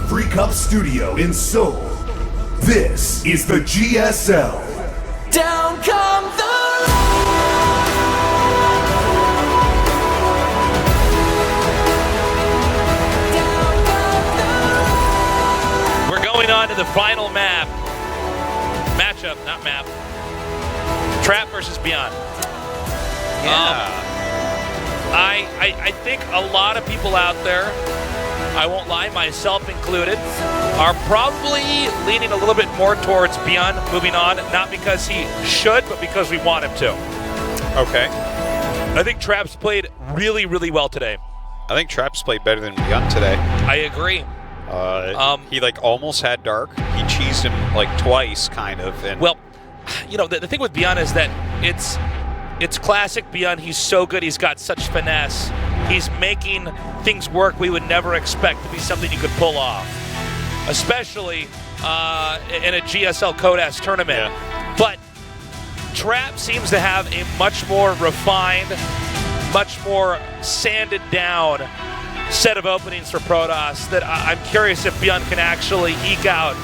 Freak Up Studio in Seoul, this is the GSL. Down come the Going on to the final matchup, not map. Trap versus ByuN. Yeah. I think a lot of people out there, I won't lie, myself included, are probably leaning a little bit more towards ByuN moving on, not because he should, but because we want him to. Okay. I think Trap's played really, really well today. I think Trap's played better than ByuN today. I agree. He almost had Dark. He cheesed him twice, kind of. And well, the thing with ByuN is that it's classic ByuN. He's so good. He's got such finesse. He's making things work we would never expect to be something you could pull off, especially in a GSL Code-S tournament. Yeah. But Trap seems to have a much more refined, much more sanded down set of openings for Protoss that I'm curious if ByuN can actually eke out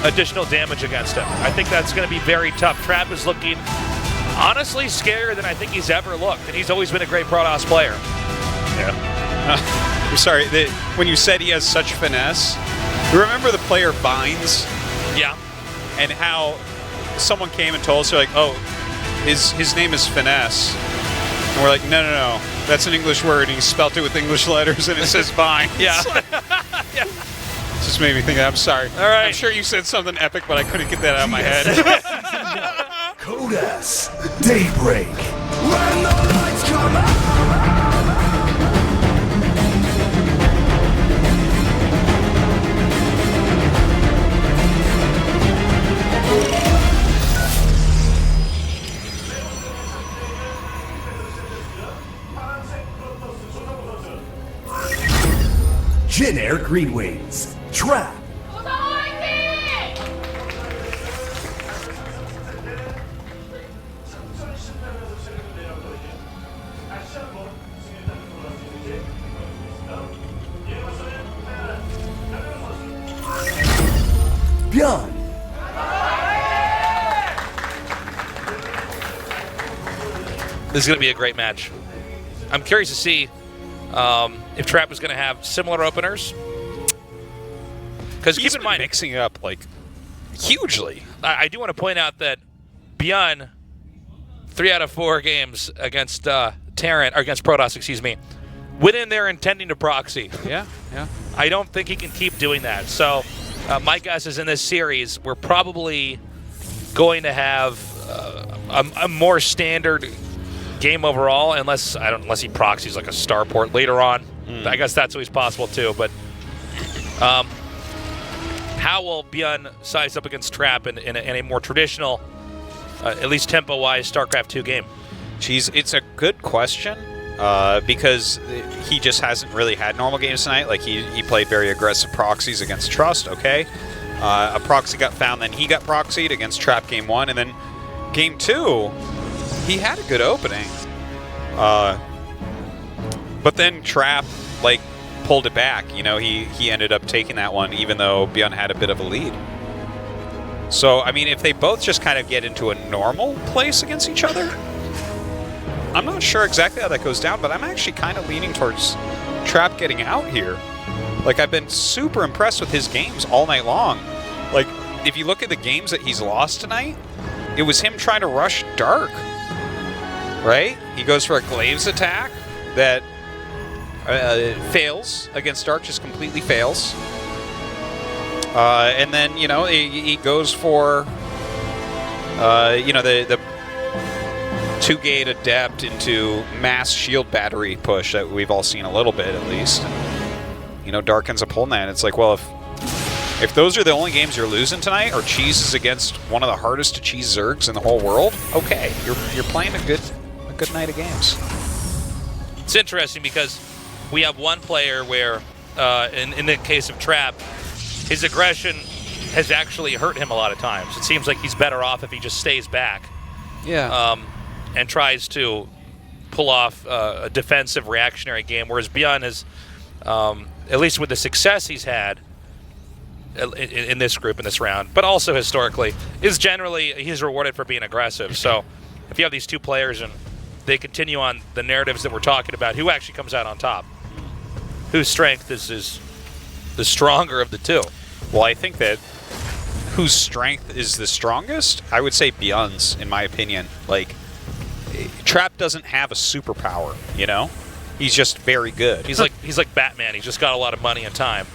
additional damage against him. I think that's going to be very tough. Trap is looking, honestly, scarier than I think he's ever looked, and he's always been a great Protoss player. Yeah. I'm sorry, when you said he has such finesse, remember the player Binds? Yeah. And how someone came and told us, they're like, oh, his name is Finesse. And we're like, no, that's an English word, and he spelt it with English letters, and it says Vine. Yeah. Yeah. Just made me think that. I'm sorry. All right. I'm sure you said something epic, but I couldn't get that out of my head. Code-S, Daybreak. When the lights come out. Jin Air Green Wings, Trap. ByuN. This is going to be a great match. I'm curious to see if Trap is going to have similar openers. Because keep in mind, mixing it up hugely. I do want to point out that ByuN, 3 out of 4 games against Terran, or against Protoss, excuse me, went in there intending to proxy. Yeah. I don't think he can keep doing that. So my guess is in this series, we're probably going to have a more standard game overall, unless he proxies like a starport later on. I guess that's always possible too. But how will ByuN size up against Trap in a more traditional, at least tempo-wise, StarCraft 2 game? Geez, it's a good question because he just hasn't really had normal games tonight. Like he played very aggressive proxies against Trust. Okay, a proxy got found, then he got proxied against Trap game 1, and then game 2. He had a good opening, but then Trap pulled it back. He ended up taking that one, even though ByuN had a bit of a lead. So I mean, if they both just kind of get into a normal place against each other, I'm not sure exactly how that goes down. But I'm actually kind of leaning towards Trap getting out here. I've been super impressed with his games all night long. If you look at the games that he's lost tonight, it was him trying to rush Dark. Right? He goes for a Glaives attack that fails against Dark, just completely fails. And then, he goes for, the 2-gate Adept into mass shield battery push that we've all seen a little bit, at least. And, Dark ends up pulling that. It's like, well, if those are the only games you're losing tonight, or cheeses against one of the hardest to cheese Zergs in the whole world, okay, you're playing a good night of games. It's interesting because we have one player where, in the case of Trap, his aggression has actually hurt him a lot of times. It seems like he's better off if he just stays back. Yeah. And tries to pull off a defensive reactionary game, whereas ByuN is, at least with the success he's had, in this group, in this round, but also historically, is generally he's rewarded for being aggressive. So if you have these two players and they continue on the narratives that we're talking about, who actually comes out on top? Whose strength is the stronger of the two? Well, I think that whose strength is the strongest, I would say ByuN's, in my opinion. Like, Trap doesn't have a superpower, you know? He's just very good. He's like Batman. He's just got a lot of money and time.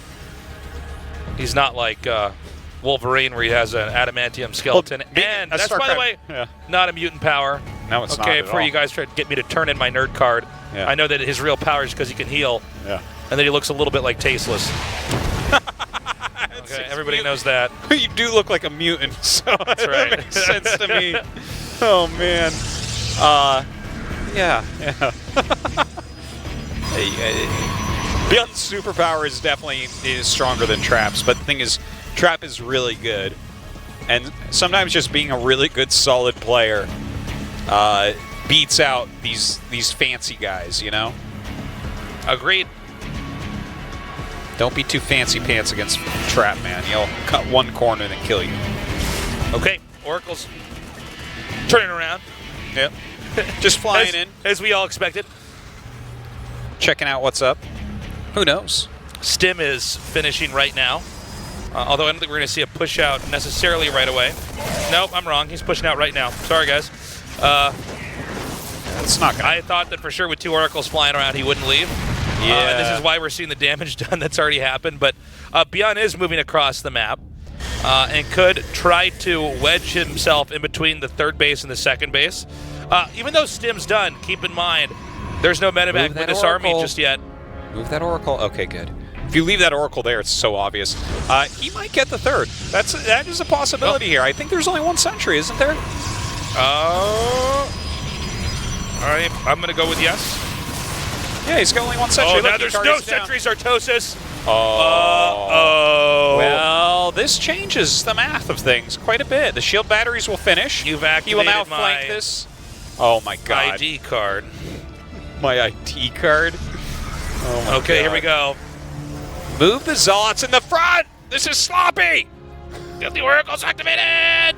He's not like Wolverine, where he has an adamantium skeleton. Well, and that's, by the way, not a mutant power. No, it's not Okay, at before all. you guys try to get me to turn in my nerd card, I know that his real power is because he can heal. Yeah. And that he looks a little bit like Tasteless. Okay, everybody knows that. You do look like a mutant, so That's right. that makes sense to me. Oh, man. Yeah. ByuN's superpower is definitely stronger than Trap's, but the thing is, Trap is really good. And sometimes just being a really good, solid player beats out these fancy guys, you know? Agreed. Don't be too fancy pants against Trap, man. He'll cut one corner and then kill you. Okay, Oracle's turning around. Yep. Just flying in. As we all expected. Checking out what's up. Who knows? Stim is finishing right now. Although I don't think we're going to see a push out necessarily right away. Nope, I'm wrong. He's pushing out right now. Sorry, guys. It's not gonna. I thought that for sure with two Oracles flying around, he wouldn't leave. Yeah. And this is why we're seeing the damage done that's already happened. But ByuN is moving across the map and could try to wedge himself in between the third base and the second base. Even though Stim's done, keep in mind, there's no medevac with this army just yet. Move that Oracle. Okay, good. If you leave that Oracle there, it's so obvious. He might get the third. That is a possibility here. I think there's only one sentry, isn't there? All right, I'm going to go with yes. Yeah, he's got only one sentry. Oh, Look, now there's no sentries, Artosis. Oh. Well, this changes the math of things quite a bit. The shield batteries will finish. You've He will now activated flank this. Oh, my God. ID card. My ID card? Oh, my Okay, God. here we go. Move the Zealots in the front! This is sloppy! Get the Oracles activated!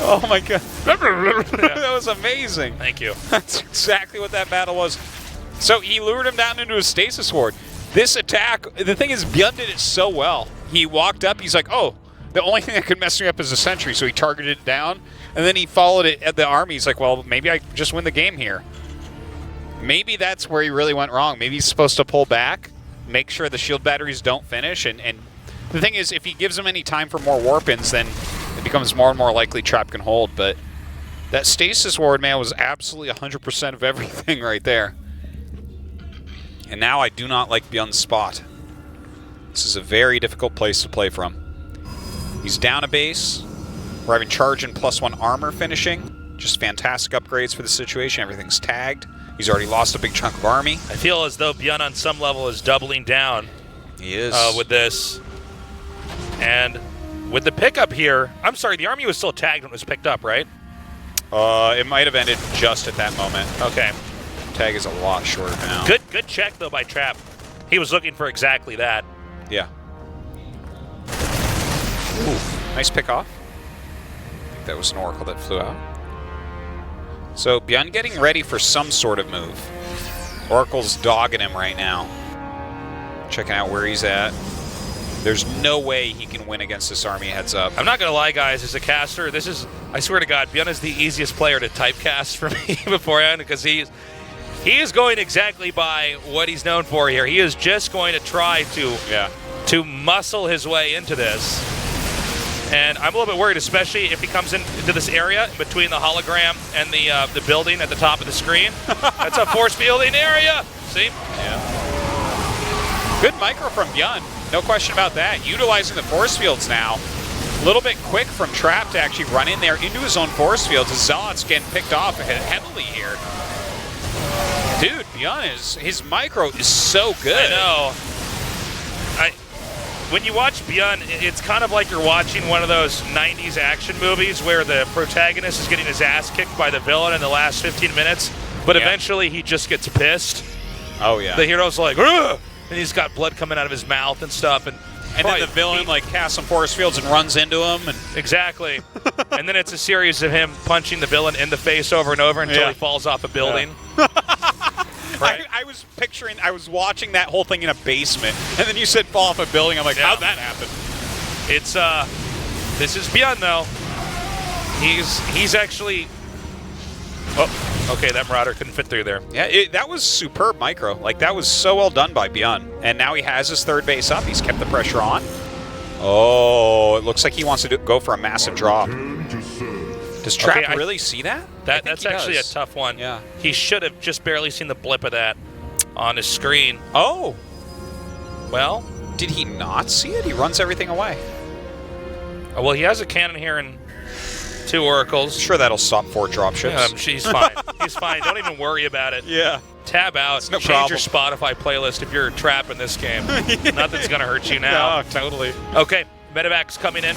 Oh my God. That was amazing. Thank you. That's exactly what that battle was. So he lured him down into a stasis ward. This attack, the thing is, ByuN did it so well. He walked up, he's like, oh, the only thing that could mess me up is a sentry, so he targeted it down, and then he followed it at the army. He's like, well, maybe I just win the game here. Maybe that's where he really went wrong. Maybe he's supposed to pull back, make sure the shield batteries don't finish, and the thing is, if he gives him any time for more warp-ins, then it becomes more and more likely Trap can hold, but that stasis ward, man, was absolutely 100% of everything right there. And now I do not like ByuN's spot. This is a very difficult place to play from. He's down a base. We're having charge and +1 armor finishing. Just fantastic upgrades for the situation. Everything's tagged. He's already lost a big chunk of army. I feel as though ByuN on some level is doubling down. He is. With this. And with the pickup here, I'm sorry, the army was still tagged when it was picked up, right? It might have ended just at that moment. Okay. Tag is a lot shorter now. Good check, though, by Trap. He was looking for exactly that. Yeah. Ooh, nice pick off. I think that was an Oracle that flew out. So ByuN getting ready for some sort of move. Oracle's dogging him right now. Checking out where he's at. There's no way he can win against this army, heads up. I'm not going to lie, guys. As a caster, this is, I swear to God, ByuN is the easiest player to typecast for me beforehand because he is going exactly by what he's known for here. He is just going to try to muscle his way into this. And I'm a little bit worried, especially if he comes into this area between the hologram and the building at the top of the screen. That's a force fielding area. See? Yeah. Good micro from ByuN. No question about that. Utilizing the force fields now. A little bit quick from Trap to actually run in there into his own force fields. His Zealot's getting picked off heavily here. Dude, ByuN his micro is so good. I know. When you watch ByuN, it's kind of like you're watching one of those 90s action movies where the protagonist is getting his ass kicked by the villain in the last 15 minutes, But Yeah. eventually he just gets pissed. Oh, yeah. The hero's like, ugh! And he's got blood coming out of his mouth and stuff. And then the villain like casts some force fields and runs into him. And exactly. And then it's a series of him punching the villain in the face over and over until Yeah. he falls off a building. Right. I was picturing, I was watching that whole thing in a basement, and then you said fall off a building. I'm like, Yeah. how'd that happen? It's this is ByuN though. He's actually. Oh, okay. That Marauder couldn't fit through there. Yeah, that was superb micro. Like, that was so well done by ByuN. And now he has his third base up. He's kept the pressure on. Oh, it looks like he wants to go for a massive drop. Does Trap Okay, really see that? That's actually does. a tough one. Yeah. He should have just barely seen the blip of that on his screen. Oh, Well, did he not see it? He runs everything away. well, he has a cannon here and 2 oracles. Sure, that'll stop 4 dropships. He's fine. He's fine. Don't even worry about it. Yeah. Tab out. no Change your Spotify playlist if you're trapped in this game. Nothing's gonna hurt you now. No, totally. Okay, Medevac's coming in.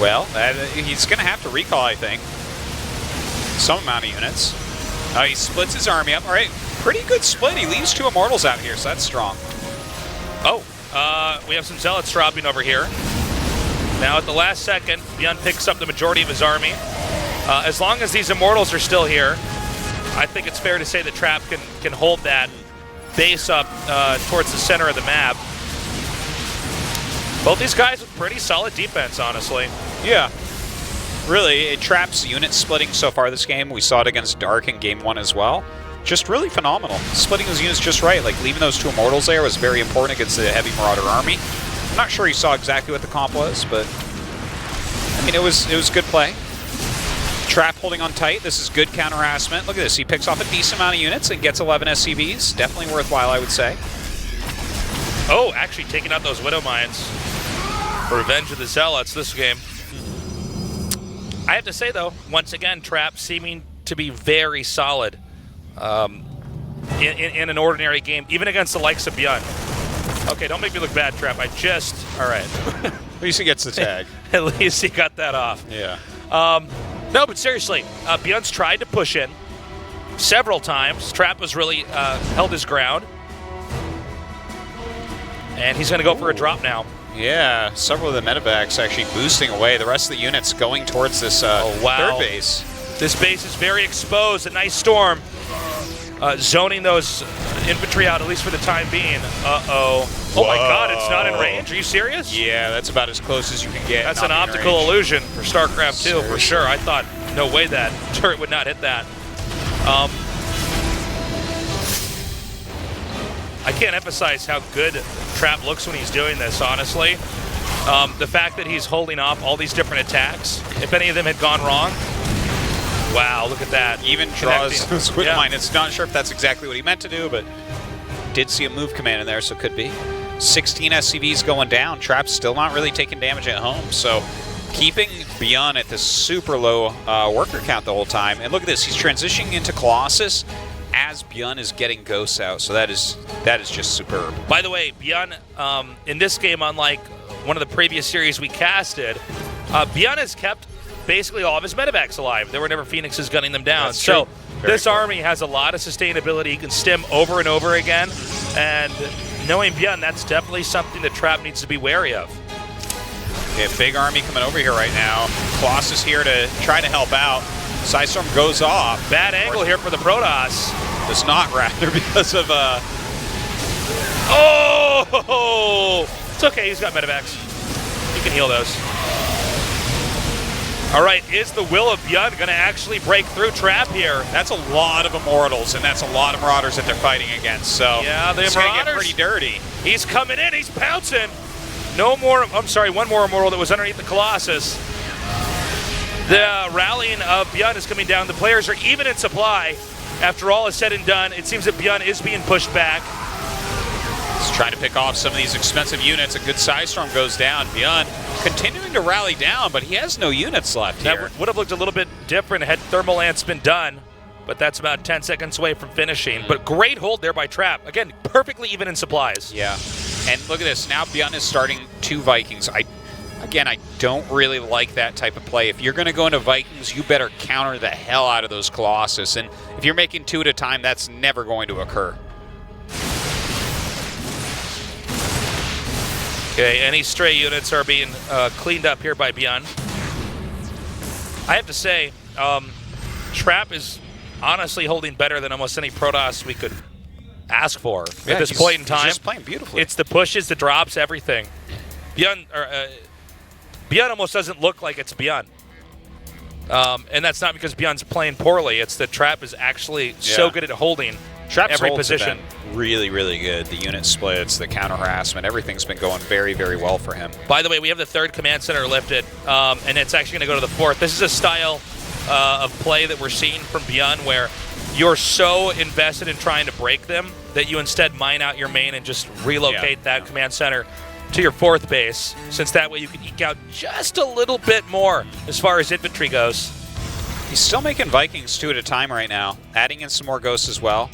Well, he's going to have to recall, I think. Some amount of units. He splits his army up. All right, pretty good split. He leaves 2 Immortals out here, so that's strong. Oh, we have some Zealots dropping over here. Now at the last second, ByuN picks up the majority of his army. As long as these Immortals are still here, I think it's fair to say that Trap can hold that base up towards the center of the map. Both these guys with pretty solid defense, honestly. Yeah. Really, it traps unit splitting so far this game. We saw it against Dark in Game 1 as well. Just really phenomenal. Splitting those units just right. Like, leaving those 2 Immortals there was very important against the heavy Marauder army. I'm not sure you saw exactly what the comp was, but I mean, it was good play. Trap holding on tight. This is good counter harassment. Look at this. He picks off a decent amount of units and gets 11 SCVs. Definitely worthwhile, I would say. Oh, actually taking out those Widow Mines for Revenge of the Zealots this game. I have to say, though, once again, Trap seeming to be very solid in an ordinary game, even against the likes of ByuN. Okay, don't make me look bad, Trap. All right. At least he gets the tag. At least he got that off. Yeah. No, but seriously, ByuN's tried to push in several times. Trap was really held his ground. And he's going to go for a drop now. Yeah, several of the medevacs actually boosting away. The rest of the units going towards this third base. This base is very exposed. A nice storm. Zoning those infantry out, at least for the time being. Uh-oh. Oh my god, it's not in range? Are you serious? Yeah, that's about as close as you can get. That's not an in optical range. illusion for StarCraft 2, for sure. I thought, no way that turret would not hit that. I can't emphasize how good Trap looks when he's doing this, honestly. The fact that he's holding off all these different attacks, if any of them had gone wrong. Wow, look at that. Even draws Connecting. Squid Yeah. Mine. It's not sure if that's exactly what he meant to do, but did see a move command in there, so it could be. 16 SCVs going down. Trap's still not really taking damage at home, so keeping ByuN at this super low worker count the whole time. And look at this, he's transitioning into Colossus as ByuN is getting ghosts out, so that is just superb. By the way, ByuN, in this game, unlike one of the previous series we casted, ByuN has kept basically all of his medevacs alive. There were never Phoenixes gunning them down. That's so true. Very this cool. army has a lot of sustainability. He can stim over and over again. And knowing ByuN, that's definitely something that Trap needs to be wary of. Yeah, big army coming over here right now. Colossus here to try to help out. Psystorm goes off. Bad angle here for the Protoss. Does not rather because of Oh! It's okay, he's got medevacs. He can heal those. All right, is the will of ByuN going to actually break through Trap here? that's a lot of Immortals, and that's a lot of Marauders that they're fighting against. So Yeah, the it's gonna get Marauders- pretty dirty. He's coming in, he's pouncing. No more, I'm sorry, one more Immortal that was underneath the Colossus. The rallying of ByuN is coming down. The players are even in supply. After all is said and done, it seems that ByuN is being pushed back. He's trying to pick off some of these expensive units. A good Psystorm goes down. ByuN continuing to rally down, but he has no units left here. That would have looked a little bit different had Thermal Lance been done, but that's about 10 seconds away from finishing. But great hold there by Trap. Again, perfectly even in supplies. Yeah. And look at this. Now ByuN is starting 2 Vikings. I Again, I don't really like that type of play. If you're going to go into Vikings, you better counter the hell out of those Colossus. And if you're making 2 at a time, that's never going to occur. Okay, any stray units are being cleaned up here by ByuN. I have to say, Trap is honestly holding better than almost any Protoss we could ask for at this point in time. He's just playing beautifully. It's the pushes, the drops, everything. ByuN almost doesn't look like it's ByuN. And that's not because ByuN's playing poorly. It's that Trap is actually so good at holding Trap's every holds have position. been really, really good. The unit splits, the counter harassment, everything's been going very, very well for him. By the way, we have the 3rd command center lifted, and it's actually going to go to the 4th. This is a style of play that we're seeing from ByuN where you're so invested in trying to break them that you instead mine out your main and just relocate that command center to your 4th base, since that way you can eke out just a little bit more as far as infantry goes. He's still making Vikings 2 at a time right now, adding in some more ghosts as well.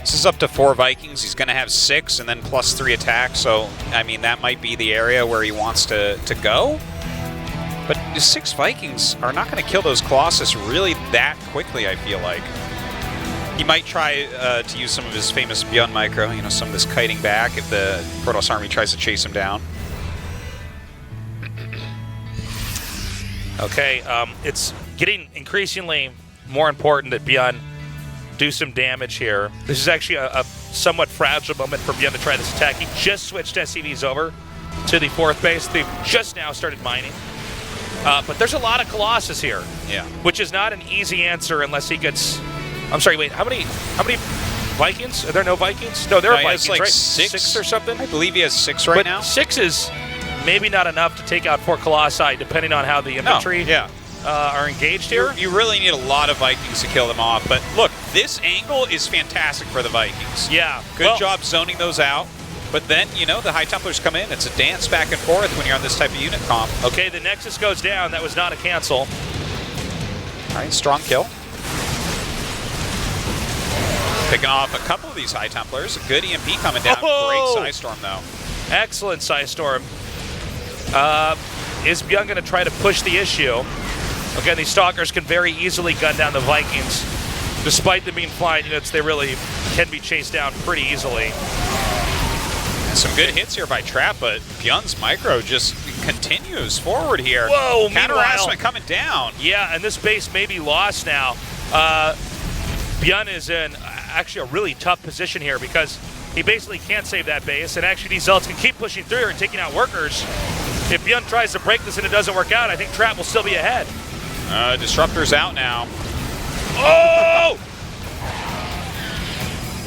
This is up to 4 Vikings. He's going to have 6 and then +3 attack, so, I mean, that might be the area where he wants to go. But 6 Vikings are not going to kill those Colossus really that quickly, I feel like. He might try to use some of his famous ByuN micro, you know, some of this kiting back if the Protoss army tries to chase him down. Okay, it's getting increasingly more important that ByuN do some damage here. This is actually a somewhat fragile moment for ByuN to try this attack. He just switched SCVs over to the 4th base. They've just now started mining. But there's a lot of Colossus here. Yeah. Which is not an easy answer unless he gets... I'm sorry, wait, how many Vikings? Are there no Vikings? No, there are Vikings, like right? 6 or something? I believe he has 6 right now. 6 is maybe not enough to take out 4 Colossi, depending on how the infantry are engaged here. You really need a lot of Vikings to kill them off. But look, this angle is fantastic for the Vikings. Yeah. Good job zoning those out. But then, you know, the High Templars come in. It's a dance back and forth when you're on this type of unit comp. Okay, the Nexus goes down. That was not a cancel. All right, strong kill. Picking off a couple of these High Templars. A good EMP coming down. Oh! Great Psystorm, though. Excellent Psystorm. Is ByuN going to try to push the issue? Again, these Stalkers can very easily gun down the Vikings. Despite them being flying units, they really can be chased down pretty easily. And some good hits here by Trap, but ByuN's micro just continues forward here. Whoa, counter harassment coming down. Yeah, and this base may be lost now. ByuN is in actually a really tough position here because he basically can't save that base, and actually these Zealots can keep pushing through here and taking out workers. If ByuN tries to break this and it doesn't work out, I think Trap will still be ahead. Disruptor's out now. Oh!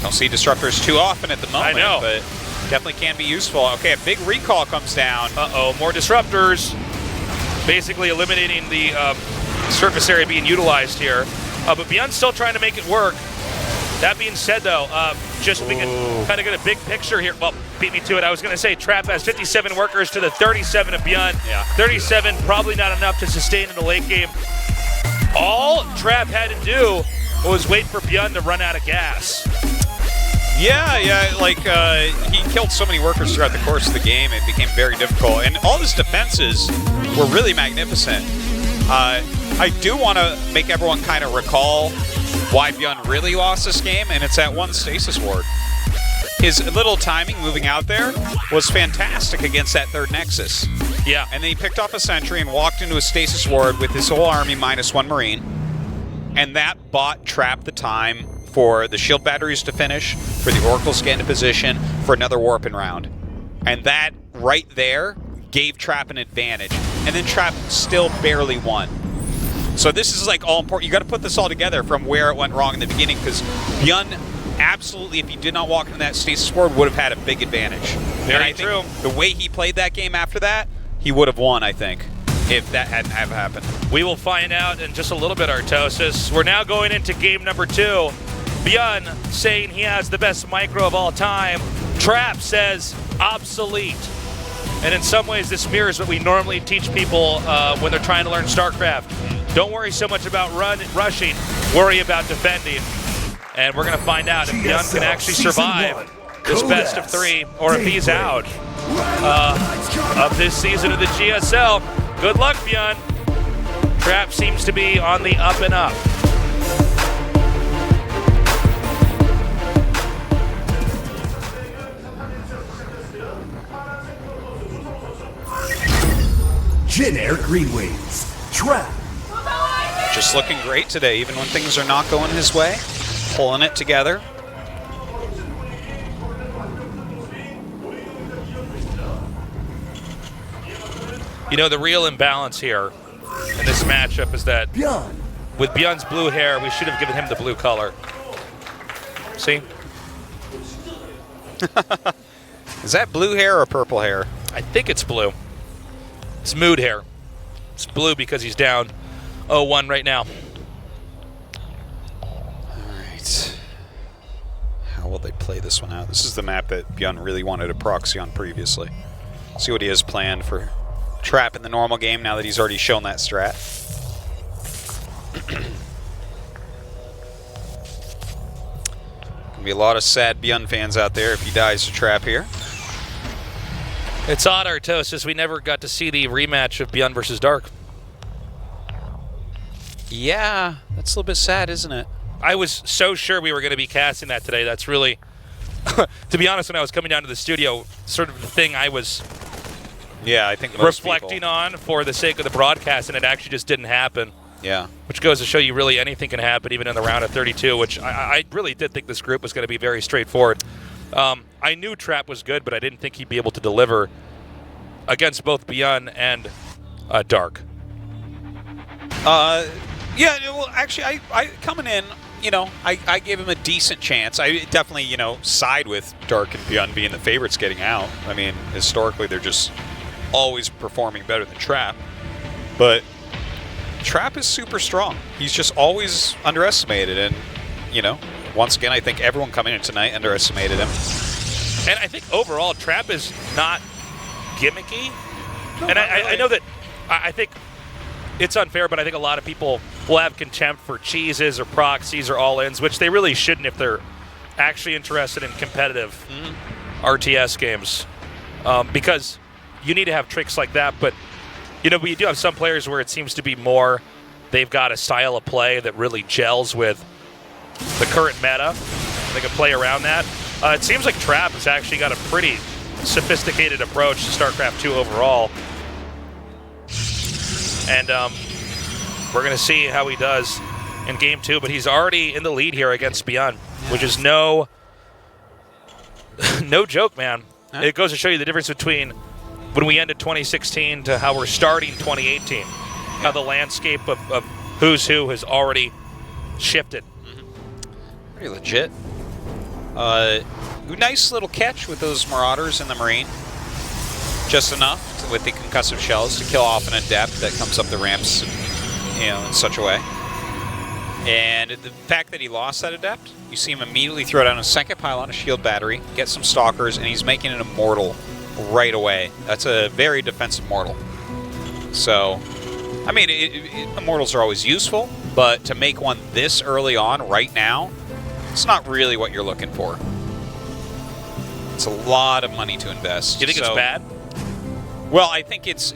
Don't see Disruptors too often at the moment, I know. but definitely can be useful. Okay, a big recall comes down. Uh-oh, more Disruptors. Basically eliminating the surface area being utilized here. But ByuN's still trying to make it work. That being said, though, just so we can kind of get a big picture here. Well, beat me to it. I was going to say Trap has 57 workers to the 37 of ByuN. Yeah. 37, probably not enough to sustain in the late game. All Trap had to do was wait for ByuN to run out of gas. Yeah, like he killed so many workers throughout the course of the game, it became very difficult. And all his defenses were really magnificent. I do want to make everyone kind of recall why ByuN really lost this game, and it's that one Stasis Ward. His little timing moving out there was fantastic against that 3rd Nexus. Yeah. And then he picked off a sentry and walked into a Stasis Ward with his whole army -1 Marine. And that bought Trap the time for the shield batteries to finish, for the Oracles to get into position, for another warping round. And that right there gave Trap an advantage. And then Trap still barely won. So this is like all important. You got to put this all together from where it went wrong in the beginning, because ByuN absolutely, if he did not walk into that Stasis Ward, would have had a big advantage. Very true. The way he played that game after that, he would have won, I think, if that hadn't have happened. We will find out in just a little bit, Artosis. We're now going into game number 2. ByuN saying he has the best micro of all time. Trap says obsolete. And in some ways, this mirrors what we normally teach people when they're trying to learn StarCraft. Don't worry so much about rushing, worry about defending. And we're going to find out if ByuN can actually survive this best of 3, or if he's out. of this season of the GSL. Good luck, ByuN. Trap seems to be on the up and up. Generic Green Wings. Trap. Just looking great today, even when things are not going his way. Pulling it together. You know, the real imbalance here in this matchup is that ByuN. with ByuN's blue hair, we should have given him the blue color. See? Is that blue hair or purple hair? I think it's blue. It's mood hair. It's blue because he's down 0-1 right now. Alright. How will they play this one out? This is the map that ByuN really wanted a proxy on previously. See what he has planned for Trap in the normal game now that he's already shown that strat. Gonna be a lot of sad ByuN fans out there if he dies to Trap here. It's odd, Artosis. We never got to see the rematch of ByuN versus Dark. Yeah, that's a little bit sad, isn't it? I was so sure we were going to be casting that today. That's really, to be honest, when I was coming down to the studio, sort of the thing I was I think most reflecting people. on for the sake of the broadcast, and it actually just didn't happen. Yeah. Which goes to show you really anything can happen, even in the round of 32, which I really did think this group was going to be very straightforward. I knew Trap was good, but I didn't think he'd be able to deliver against both ByuN and Dark. Yeah, well, actually, I coming in, you know, I gave him a decent chance. I definitely, you know, side with Dark and ByuN being the favorites getting out. I mean, historically, they're just always performing better than Trap. But Trap is super strong. He's just always underestimated. And, you know, once again, I think everyone coming in tonight underestimated him. And I think overall, Trap is not gimmicky. No, and not I really. know that I think it's unfair, but I think a lot of people will have contempt for cheeses or proxies or all-ins, which they really shouldn't if they're actually interested in competitive RTS games. Because you need to have tricks like that. But, you know, we do have some players where it seems to be more they've got a style of play that really gels with the current meta. They can play around that. It seems like Trap has actually got a pretty sophisticated approach to StarCraft 2 overall. And we're going to see how he does in Game 2. But he's already in the lead here against ByuN, which is no joke, man. Huh? It goes to show you the difference between when we ended 2016 to how we're starting 2018. How the landscape of who's who has already shifted. Pretty legit. Nice little catch with those Marauders in the Marine. Just enough with the concussive shells to kill off an Adept that comes up the ramps, you know, in such a way. And the fact that he lost that Adept, you see him immediately throw down a second pylon, a shield battery, get some Stalkers, and he's making an Immortal right away. That's a very defensive Mortal. So, I mean, Immortals are always useful, but to make one this early on, right now, it's not really what you're looking for. It's a lot of money to invest. Do you think it's bad? Well, I think it's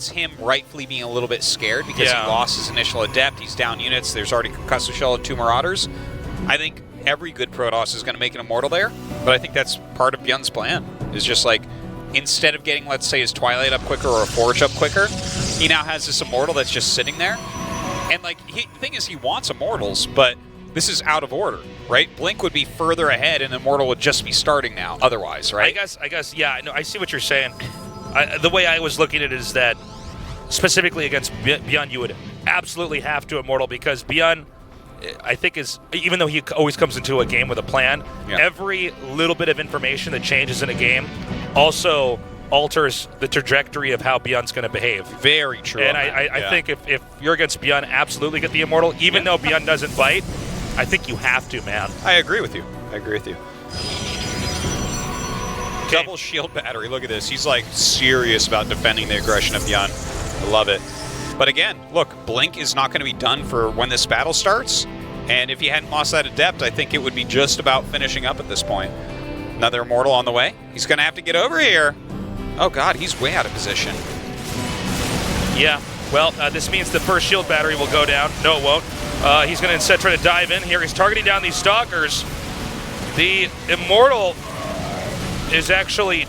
him rightfully being a little bit scared because he lost his initial Adept. He's down units. There's already Concussive Shell and 2 Marauders. I think every good Protoss is going to make an Immortal there, but I think that's part of ByuN's plan. Is just like, instead of getting, let's say, his Twilight up quicker or a Forge up quicker, he now has this Immortal that's just sitting there. And like, the thing is, he wants Immortals, but this is out of order, right? Blink would be further ahead, and Immortal would just be starting now otherwise, right? I guess, yeah, no, I see what you're saying. The way I was looking at it is that specifically against ByuN, you would absolutely have to Immortal because ByuN, I think, is, even though he always comes into a game with a plan, every little bit of information that changes in a game also alters the trajectory of how ByuN's going to behave. Very true. And I think if you're against ByuN, absolutely get the Immortal. Even though ByuN doesn't bite, I think you have to, man. I agree with you. Double shield battery. Look at this. He's like serious about defending the aggression of ByuN. I love it. But again, look, Blink is not going to be done for when this battle starts. And if he hadn't lost that Adept, I think it would be just about finishing up at this point. Another Immortal on the way. He's going to have to get over here. Oh god, he's way out of position. Yeah, well, this means the first shield battery will go down. No, it won't. He's going to instead try to dive in here. He's targeting down these Stalkers. The Immortal is actually...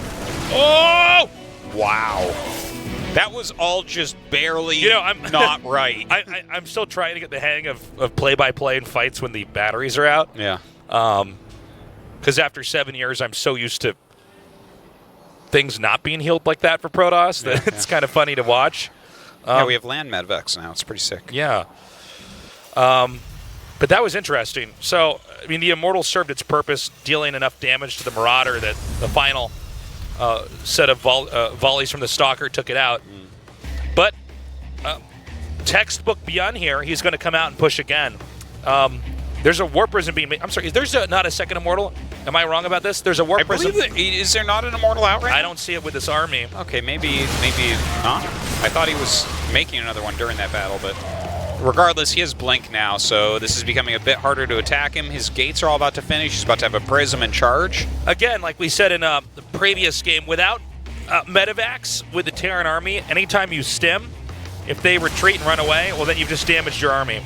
Oh! Wow. That was all just barely I'm not right. I'm still trying to get the hang of play-by-play in fights when the batteries are out. Yeah. Because after 7 years, I'm so used to things not being healed like that for Protoss that it's kind of funny to watch. Yeah, we have land medvex now. It's pretty sick. Yeah. But that was interesting. So, I mean, the Immortal served its purpose, dealing enough damage to the Marauder that the final set of volleys from the Stalker took it out. But textbook ByuN here, he's going to come out and push again. There's a Warp Prism being made. I'm sorry, there's not a second Immortal? Am I wrong about this? There's a Warp Prism? Is there not an Immortal out right I don't see it with this army. Okay, maybe not. I thought he was making another one during that battle, but regardless, he has Blink now, so this is becoming a bit harder to attack him. His gates are all about to finish. He's about to have a Prism and charge. Again, like we said in the previous game, without medevacs with the Terran army, anytime you stim, if they retreat and run away, well, then you've just damaged your army.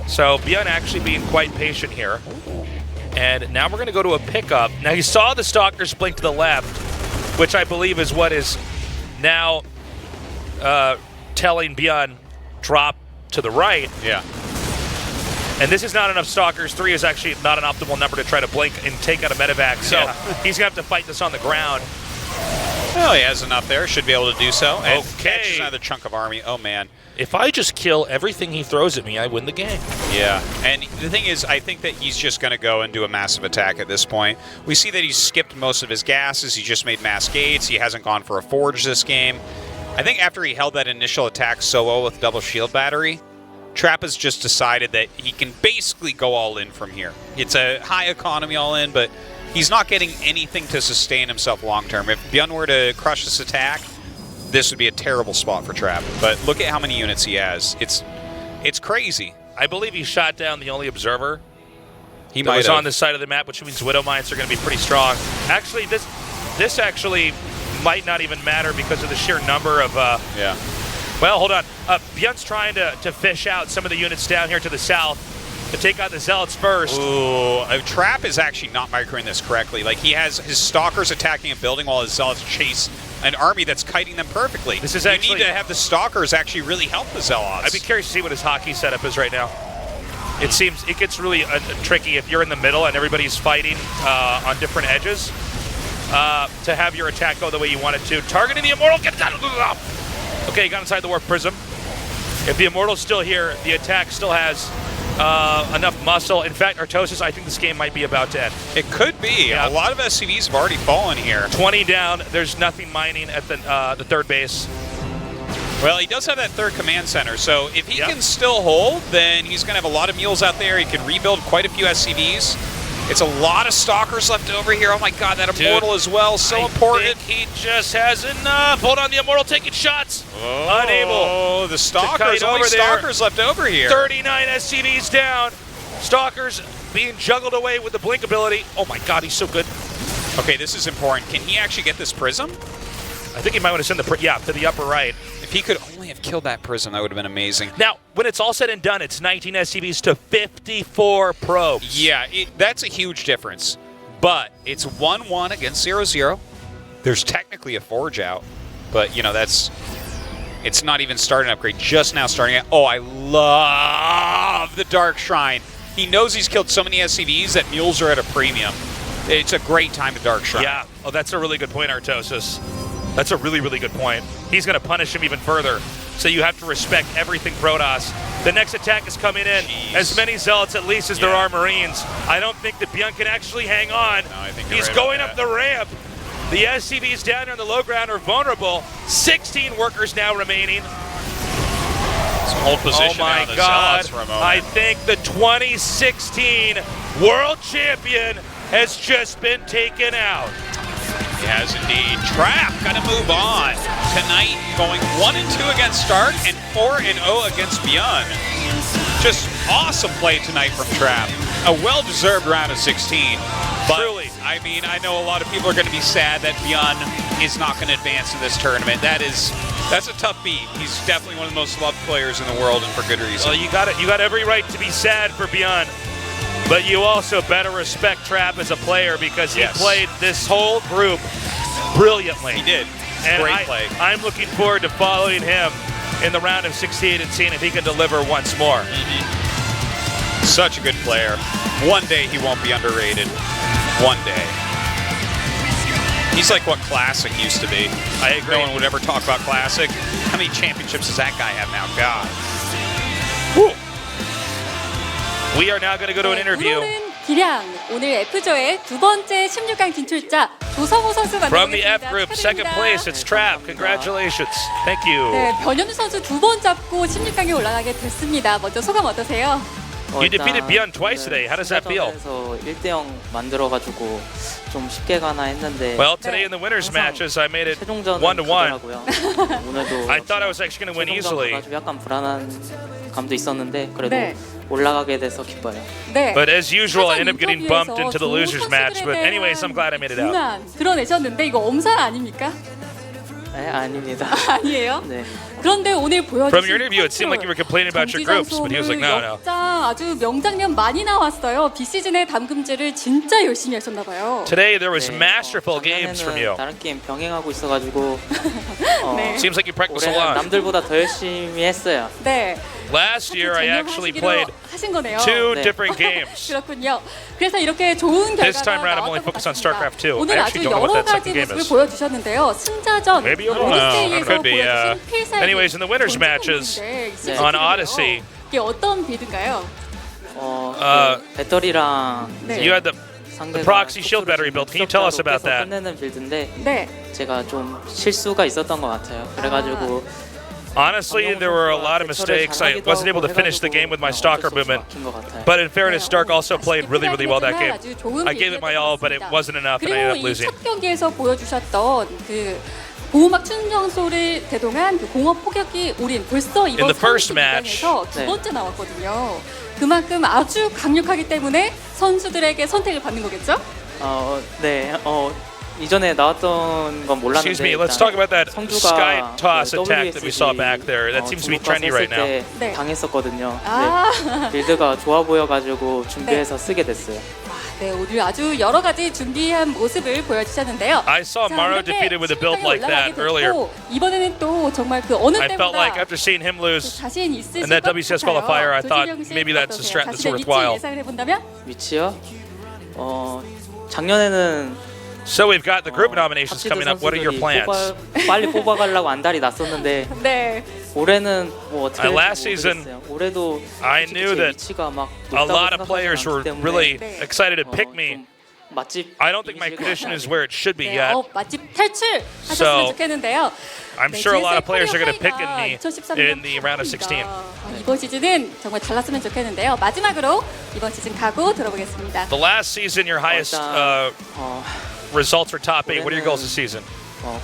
So ByuN actually being quite patient here. And now we're going to go to a pickup. Now, you saw the Stalkers blink to the left, which I believe is what is now telling ByuN drop to the right. Yeah. And this is not enough Stalkers. 3 is actually not an optimal number to try to blink and take out a medevac. So he's going to have to fight this on the ground. Well, he has enough there. Should be able to do so. And Okay. catches another chunk of army. Oh, man. If I just kill everything he throws at me, I win the game. Yeah, and the thing is, I think that he's just going to go and do a massive attack at this point. We see that he's skipped most of his gases. He just made mass gates. He hasn't gone for a forge this game. I think after he held that initial attack so well with double shield battery, Trap has just decided that he can basically go all in from here. It's a high economy all in, but he's not getting anything to sustain himself long term. If ByuN were to crush this attack, this would be a terrible spot for Trap. But look at how many units he has. It's crazy. I believe he shot down the only observer. He that might was have. on this side of the map, which means Widow Mines are going to be pretty strong. Actually, this actually might not even matter because of the sheer number of... Yeah. Well, hold on. ByuN's trying to fish out some of the units down here to the south to take out the Zealots first. Ooh, Trap is actually not microing this correctly. Like, he has his Stalkers attacking a building while his Zealots chase an army that's kiting them perfectly. This is you actually... need to have the Stalkers actually really help the Zealots. I'd be curious to see what his hockey setup is right now. It seems it gets really tricky if you're in the middle and everybody's fighting on different edges to have your attack go the way you want it to. Targeting the Immortal. Get down. Okay, got inside the Warp Prism. If the Immortal's still here, the attack still has enough muscle. In fact, Artosis, I think this game might be about to end. It could be. Yeah. A lot of SCVs have already fallen here. 20 down. There's nothing mining at the third base. Well, he does have that third command center, so if he can still hold, then he's going to have a lot of mules out there. He can rebuild quite a few SCVs. It's a lot of Stalkers left over here. Oh my god, that Immortal as well, so important. I think he just has enough. Hold on, the Immortal taking shots. Oh, Unable. The Stalkers, only Stalkers left over here. 39 SCVs down. Stalkers being juggled away with the blink ability. Oh my god, he's so good. Okay, this is important. Can he actually get this Prism? I think he might want to send the to the upper right. If he could only have killed that Prism, that would have been amazing. Now, when it's all said and done, it's 19 SCVs to 54 probes. Yeah, that's a huge difference. But it's 1-1 against 0-0. There's technically a Forge out, but, you know, it's not even starting an upgrade. Just now starting out. Oh, I love the Dark Shrine. He knows he's killed so many SCVs that mules are at a premium. It's a great time to Dark Shrine. Yeah. Oh, that's a really good point, Artosis. That's a really, really good point. He's going to punish him even further. So you have to respect everything Protoss. The next attack is coming in. Jeez. As many Zealots at least as there are Marines. I don't think that ByuN can actually hang on. No, I think you're He's right going about up the ramp. The SCVs down here on the low ground are vulnerable. 16 workers now remaining. Some hold position oh my on the God. Zealots for a moment. I think the 2016 World Champion has just been taken out. He has indeed. Trap got to move on. Tonight, going 1-2 against Stark and 4-0 against ByuN. Just awesome play tonight from Trap. A well-deserved round of 16. But Truly. I mean, I know a lot of people are going to be sad that ByuN is not going to advance in this tournament. That's a tough beat. He's definitely one of the most loved players in the world, and for good reason. Well, you got every right to be sad for ByuN, but you also better respect Trap as a player because he played this whole group brilliantly. He did. And Great play. I'm looking forward to following him in the round of 16 and seeing if he can deliver once more. Such a good player. One day he won't be underrated. One day. He's like what Classic used to be. I agree. No one would ever talk about Classic. How many championships does that guy have now? God. Woo. We are now going to go to an interview. 기량 오늘 F조의 두 번째 16강 진출자 조성호 선수 From the 만나보겠습니다. F group, second place, it's Trap. Congratulations. Thank you. 네, 변현주 선수 두 번 잡고 16강에 올라가게 됐습니다. 먼저 소감 어떠세요? You defeated ByuN twice today. How does that feel? 1대0 만들어가지고 좀 쉽게 가나 했는데 Well, today in the winners matches, I made it 1-1. 오늘도 I thought I was actually going to win easily. 가지고 약간 불안한 감도 있었는데 그래도 네. 올라가게 돼서 기뻐요. 네. But as usual, I end up getting 인터뷰에서 bumped into the 좋은 losers match. But 선수들에 anyways, I'm glad I made it out. 대한 드러내셨는데 이거 엄살 아닙니까? 네, 아닙니다. 아니에요? 네. 그런데 오늘 보여주신 From your interview, it seemed like you were complaining about your groups, but he was like, no, no. 역장 아주 명장면 많이 나왔어요. 비시즌의 담금질을 진짜 열심히 하셨나 봐요. Today there was 네, masterful games from you. 다른 게임 병행하고 있어가지고 네. Seems like you practice a 올해는 lot. 남들보다 더 열심히 했어요. 네. Last year, I actually played 하신 거네요. two 네. different games. 그렇군요. 그래서 이렇게 좋은 This 결과가 time around, I'm only 나왔던 것 focused on 같습니다. StarCraft 2. 오늘 I 아주 actually don't know what 여러 that 가지 second game 모습을 is. 보여주셨는데요. 승자전 Maybe you're wrong. 오디세이에서 It could be, 보여주신 필살기 anyways, in the winners matches 있으시군요. on Odyssey, 이게 어떤 빌드인가요? 그 배터리랑 네. you had the 상대가 proxy shield battery build. Can you tell us about that? 끝내는 빌드인데 네. 제가 좀 실수가 있었던 것 같아요. 그래가지고 Honestly, there were a lot of mistakes. I wasn't able to finish the game with my stalker movement. But in fairness, Stark also played really, really well that game. I gave it my all, but it wasn't enough, and I ended up 그리고 이 losing. 첫 경기에서 보여주셨던 그 보호막 충전소를 대동한 그 공업 포격기 우린 벌써 In 이번 the first match, 두 번째 나왔거든요. 그만큼 아주 강력하기 때문에 선수들에게 선택을 받는 거겠죠? 네. 이전에 나왔던 건 몰랐는데 Excuse me, let's talk about that 성주가 sky toss 그 attack that we saw back there. That seems to be trendy right now. 네. 당했었거든요. 아. 네. 빌드가 좋아 보여가지고 준비해서 쓰게 됐어요. 네, 오늘 아주 여러 가지 준비한 모습을 보여주셨는데요. I saw Maro 이렇게 defeated with a build 16강에 like that 올라가게 earlier. 됐고, 이번에는 또 정말 그 어느 I felt like 때보다 after seeing him lose 자신 있으실 in that 것 WCS 같아요. qualifier, I thought 조진영 씨 maybe that's a 어떠세요? strat that's 자신의 위치 worthwhile. 예상을 해본다면? 위치요? 작년에는 So we've got the group nominations coming up. What are your plans? 빨리 뽑아가려고 안달이 났었는데 네. 올해는 뭐 어떻게 Last 될지 season, 모르겠어요. 올해도 I 솔직히 knew 제 that 위치가 막 A 높다고 lot of players 생각하지 were 않기 때문에 really 네. excited to pick me. 좀 맛집 I don't think my condition is where it should be 네, yet. 맛집 탈출 하셨으면 So, 좋겠는데요. I'm 네, sure a lot GSL of players are going to pick 코리아 me 하이가 in the round of 16. 2013 이번 시즌은 정말 달랐으면 좋겠는데요. 마지막으로 이번 시즌 각오 들어보겠습니다. The last season, your highest results were top 8. What are your goals this season?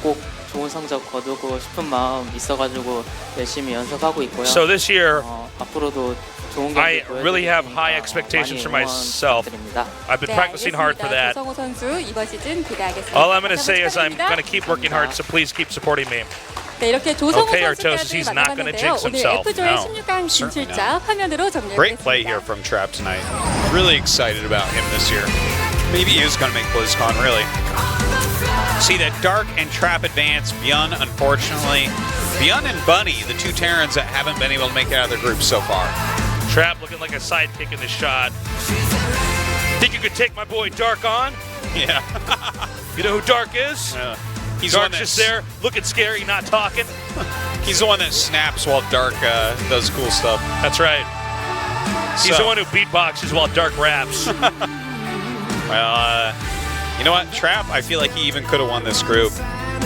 꼭 좋은 성적 거두고 싶은 마음 있어가지고 열심히 연습하고 있고요. So this year, 앞으로도 좋은 I 경기 really have 보여드릴 high 테니까 expectations for 많이 응원 myself. 부탁드립니다. I've been practicing hard for that. 조성호 선수 이번 시즌 기대하겠습니다. All I'm going to say is I'm 축하드립니다. going to keep working hard, so please keep supporting me. 네, 이렇게 조성호 Okay, Artosis, 선수까지 he's not gonna 만나봤는데요. jinx 오늘 himself. F조의 No, 16강 certainly 진출자 화면으로 Great play here 정리해보겠습니다. from Trap tonight. Really excited about him this year. Maybe he is going to make BlizzCon, really. See that Dark and Trap advance. ByuN, unfortunately. ByuN and Bunny, the two Terrans that haven't been able to make it out of their group so far. Trap looking like a sidekick in this shot. Think you could take my boy Dark on? Yeah. You know who Dark is? He's the one Dark's just that's- there, looking scary, not talking. He's the one that snaps while Dark does cool stuff. That's right. He's So- the one who beatboxes while Dark raps. Well, you know what? Trap, I feel like he even could have won this group,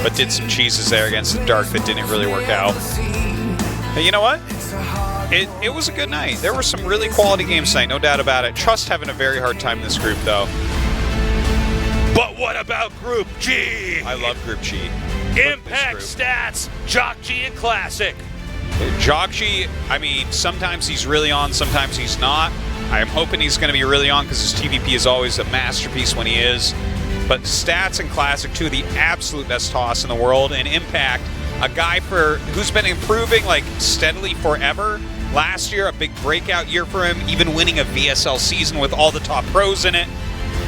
but did some cheeses there against the Dark that didn't really work out. But you know what? It was a good night. There were some really quality games tonight, no doubt about it. Trust having a very hard time in this group, though. But what about Group G? I love Group G. Impact This Stats, Jock G and Classic. Jockji, I mean, sometimes he's really on, sometimes he's not. I'm hoping he's going to be really on because his TVP is always a masterpiece when he is. But Stats and Classic 2, the absolute best toss in the world. And Impact, a guy who's been improving like steadily forever. Last year, a big breakout year for him, even winning a VSL season with all the top pros in it.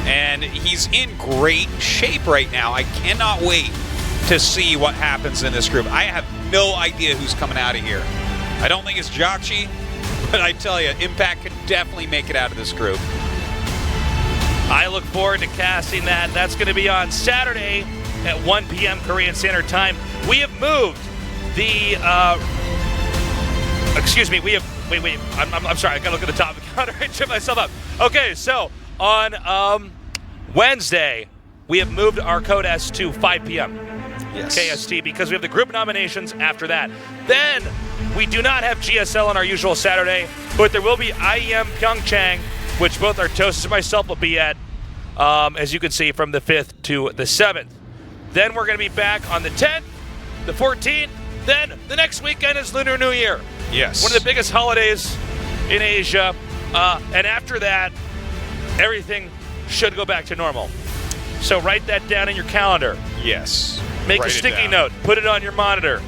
And he's in great shape right now. I cannot wait to see what happens in this group. I have no idea who's coming out of here. I don't think it's Joxi, but I tell you, Impact can definitely make it out of this group. I look forward to casting that. That's going to be on Saturday at 1 p.m. Korean Standard Time. We have moved the, I'm sorry, I got to look at the top of the counter and trip myself up. Okay, so on Wednesday, we have moved our code S to 5 p.m. Yes. KST because we have the group nominations after that. Then we do not have GSL on our usual Saturday, but there will be IEM Pyeongchang, which both our Toasters and myself will be at, as you can see, from the 5th to the 7th. Then we're going to be back on the 10th, the 14th. Then the next weekend is Lunar New Year. Yes. One of the biggest holidays in Asia. And after that, everything should go back to normal. So write that down in your calendar. Yes. Make a sticky note. Put it on your monitor.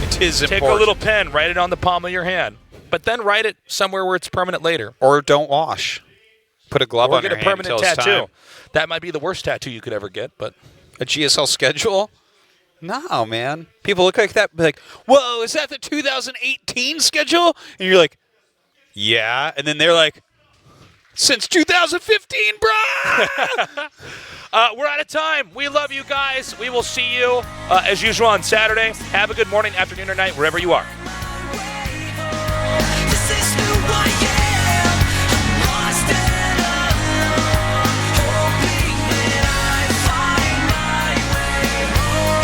It is Take important. a little pen. Write it on the palm of your hand. But then write it somewhere where it's permanent later. Or don't wash. Put a glove Or on get your a hand permanent until it's tattoo. time. That might be the worst tattoo you could ever get, but A GSL schedule? No, man. People look like that, be like, whoa, is that the 2018 schedule? And you're like, yeah. And then they're like, since 2015, bruh! we're out of time. We love you guys. We will see you, as usual, on Saturday. Have a good morning, afternoon, or night, wherever you are. This is who I am. I'm lost and alone, hoping that I find my way home.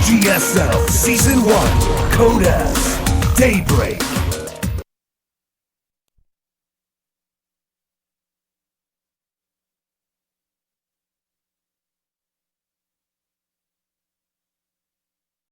GSL Season 1 Code S Daybreak.